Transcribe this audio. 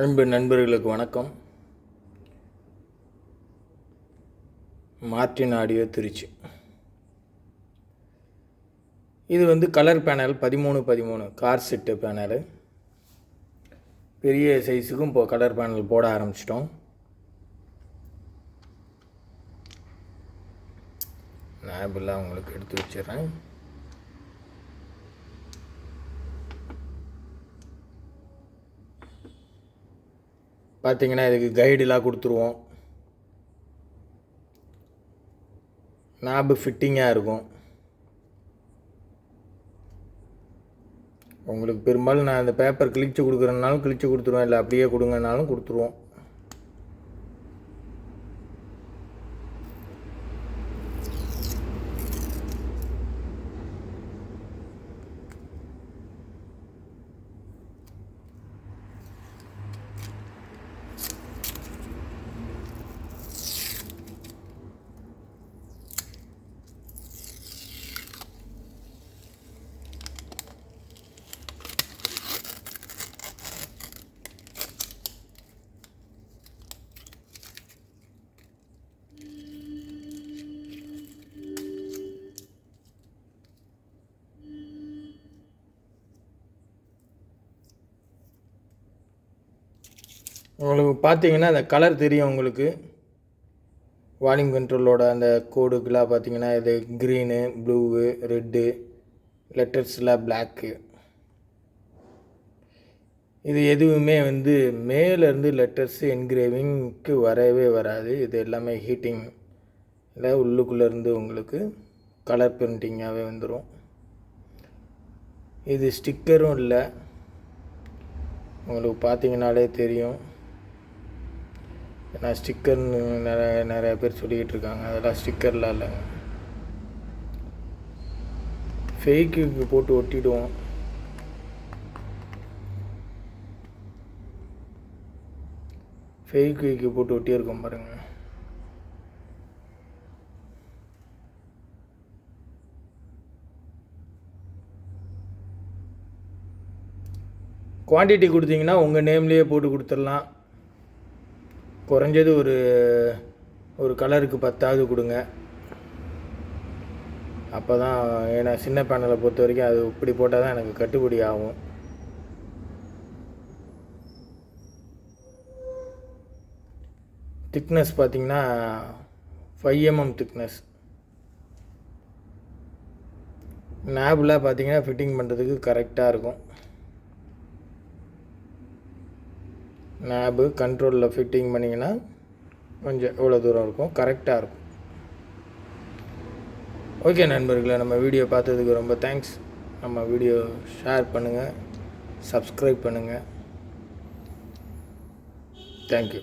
அன்பு நண்பர்களுக்கு வணக்கம். Martin audio Trichy. இது colour panel 13 car set panel. பெரிய சைஸுக்கும் இப்போ கலர் பேனல் போட ஆரம்பிச்சிட்டோம். நாபெல்லாம் உங்களுக்கு எடுத்து வச்சிடுறேன். பார்த்தீங்கன்னா இதுக்கு கைடெலாம் கொடுத்துருவோம். நாபு ஃபிட்டிங்காக இருக்கும். உங்களுக்கு பெரும்பாலும் நான் இந்த பேப்பர் கிழிச்சு கொடுக்குறேன்னாலும் கிழிச்சு கொடுத்துருவேன், இல்லை அப்படியே கொடுங்கனாலும் கொடுத்துருவோம். உங்களுக்கு பார்த்தீங்கன்னா அந்த கலர் தெரியும். உங்களுக்கு வால்யூம் கண்ட்ரோலோட அந்த கோடுக்கெலாம் பார்த்தீங்கன்னா இது க்ரீனு, ப்ளூவு, ரெட்டு, லெட்டர்ஸ்லாம் பிளாக்கு. இது எதுவுமே மேலேருந்து லெட்டர்ஸு என்கிரேவிங்க்கு வரவே வராது. இது எல்லாமே ஹீட்டிங் இல்லை, உள்ளுக்குள்ளேருந்து உங்களுக்கு கலர் பிரிண்டிங்காகவே வந்துடும். இது ஸ்டிக்கரும் இல்லை, உங்களுக்கு பார்த்தீங்கன்னாலே தெரியும். ஏன்னா ஸ்டிக்கர்னு நிறைய பேர் சொல்லிக்கிட்டு இருக்காங்க. அதெல்லாம் ஸ்டிக்கர்லாம் இல்லைங்க, ஃபேக்கு போட்டு ஒட்டிடுவோம். ஃபேக்கு போட்டு ஒட்டியிருக்கோம் பாருங்கள். குவான்டிட்டி கொடுத்தீங்கன்னா உங்கள் நேம்லேயே போட்டு கொடுத்துடலாம். குறைஞ்சது ஒரு கலருக்கு 10ஆவது கொடுங்க. அப்போ தான், ஏன்னா சின்ன பேனலை பொறுத்த வரைக்கும் அது இப்படி போட்டால் தான் எனக்கு கட்டுப்படி ஆகும். திக்னஸ் பார்த்திங்கன்னா 5 mm திக்னஸ். நாபில் பார்த்திங்கன்னா ஃபிட்டிங் பண்ணுறதுக்கு கரெக்டாக இருக்கும். நாபு கண்ட்ரோலில் ஃபிட்டிங் பண்ணிங்கன்னா கொஞ்சம் எவ்வளோ தூரம் இருக்கும், கரெக்டாக இருக்கும். ஓகே நண்பர்களே, நம்ம வீடியோ பார்த்ததுக்கு ரொம்ப தேங்க்ஸ். நம்ம வீடியோ ஷேர் பண்ணுங்கள், சப்ஸ்கிரைப் பண்ணுங்கள். தேங்க்யூ.